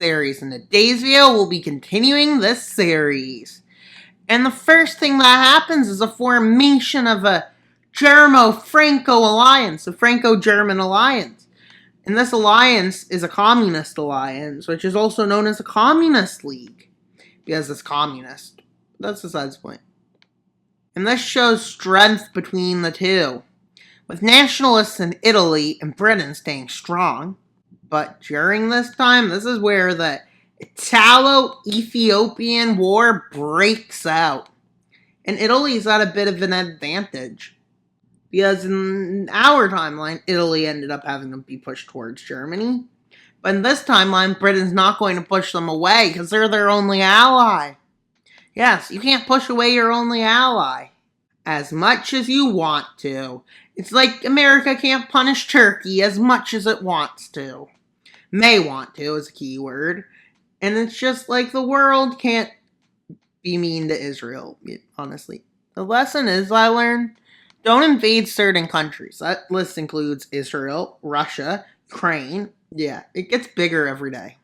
series. In today's video, we'll be continuing this series. And the first thing that happens is a formation of a Germo-Franco alliance, a Franco-German alliance. And this alliance is a communist alliance, which is also known as a communist league, because it's communist. That's besides the point. And this shows strength between the two, with nationalists in Italy and Britain staying strong. But during this time, this is where the Italo-Ethiopian War breaks out. And Italy's at a bit of an advantage, because in our timeline, Italy ended up having to be pushed towards Germany. But in this timeline, Britain's not going to push them away, because they're their only ally. Yes, you can't push away your only ally as much as you want to. It's like America can't punish Turkey as much as it wants to. May want to is a key word. And it's just like the world can't be mean to Israel, honestly. The lesson is, I learned, don't invade certain countries. That list includes Israel, Russia, Ukraine. Yeah, it gets bigger every day.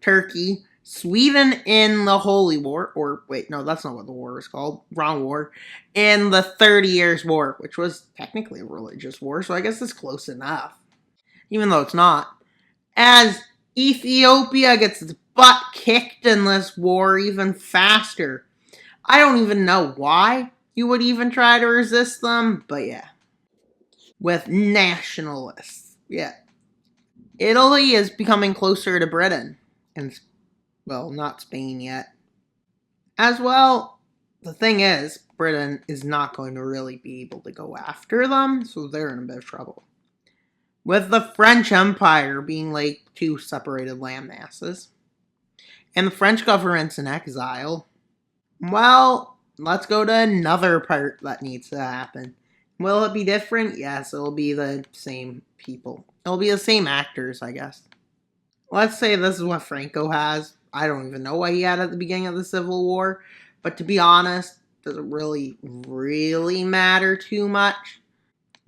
Turkey, Sweden in the Holy War, or wait, no, that's not what the war is called. Wrong war. In the 30 Years' War, which was technically a religious war, so I guess it's close enough. Even though it's not. As Ethiopia gets its butt kicked in this war even faster. I don't even know why you would even try to resist them, but yeah. With nationalists. Yeah. Italy is becoming closer to Britain. And, well, not Spain yet. As well, the thing is, Britain is not going to really be able to go after them, so they're in a bit of trouble. With the French Empire being like two separated landmasses, and the French government's in exile, well, let's go to another part that needs to happen. Will it be different? Yes, it'll be the same people. It'll be the same actors, I guess. Let's say this is what Franco has. I don't even know what he had at the beginning of the Civil War, but to be honest, doesn't really matter too much.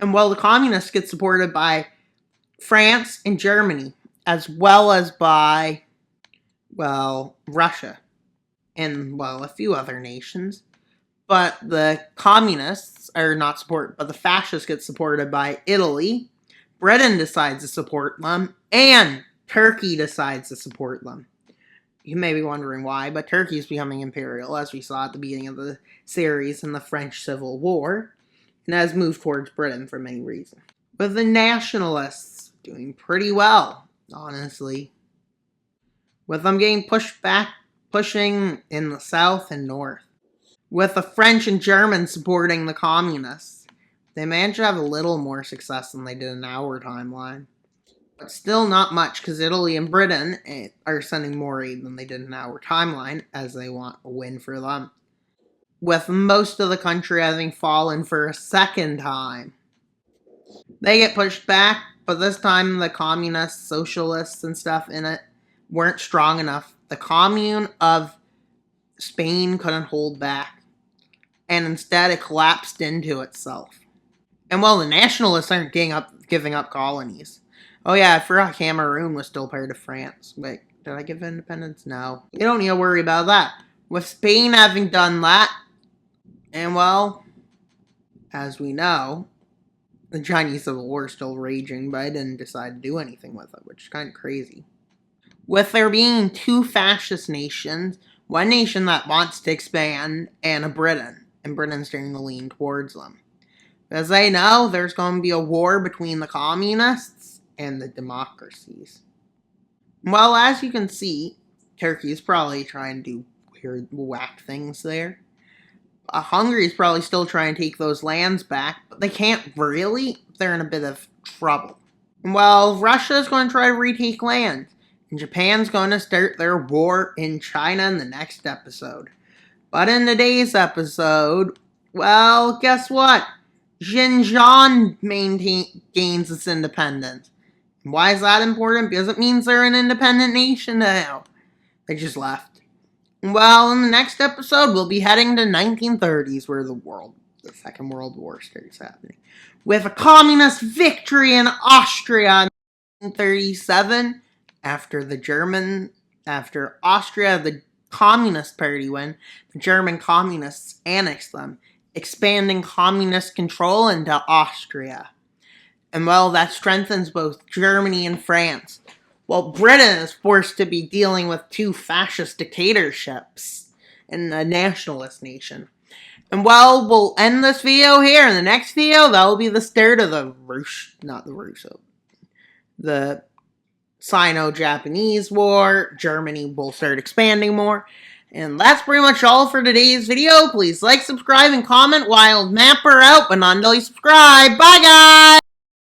And well, the communists get supported by France and Germany, as well as by, well, Russia, and, well, a few other nations. But the communists are not supported, but the fascists get supported by Italy. Britain decides to support them, and Turkey decides to support them. You may be wondering why, but Turkey is becoming imperial, as we saw at the beginning of the series in the French Civil War, and has moved towards Britain for many reasons. But the nationalists doing pretty well, honestly. With them getting pushed back, pushing in the south and north. With the French and Germans supporting the communists, they managed to have a little more success than they did in our timeline. But still not much, because Italy and Britain are sending more aid than they did in our timeline, as they want a win for them. With most of the country having fallen for a second time. They get pushed back, but this time the communists, socialists, and stuff in it weren't strong enough. The Commune of Spain couldn't hold back, and instead it collapsed into itself. And well, the nationalists aren't giving up colonies. Oh yeah, I forgot Cameroon was still part of France. Wait, did I give independence? No. You don't need to worry about that. With Spain having done that, and well, as we know, the Chinese Civil War is still raging, but I didn't decide to do anything with it, which is kind of crazy. With there being two fascist nations, one nation that wants to expand, and a Britain, and Britain's starting to lean towards them. As they know, there's going to be a war between the communists and the democracies. Well, as you can see, Turkey is probably trying to do weird, whack things there. Hungary's probably still trying to take those lands back, but they can't really. They're in a bit of trouble. Well, Russia's going to try to retake land, and Japan's going to start their war in China in the next episode. But in today's episode, well, guess what? Xinjiang gains its independence. And why is that important? Because it means they're an independent nation now. They just left. Well, in the next episode, we'll be heading to 1930s, where the Second World War starts happening. With a communist victory in Austria in 1937, after the German After Austria, the Communist Party win, the German Communists annexed them, expanding communist control into Austria. And well, that strengthens both Germany and France, while Britain is forced to be dealing with two fascist dictatorships in a nationalist nation. And well, we'll end this video here. In the next video, that will be the start of the Sino-Japanese War. Germany will start expanding more. And that's pretty much all for today's video. Please like, subscribe, and comment. Wild Mapper out, but not until you subscribe. Bye, guys!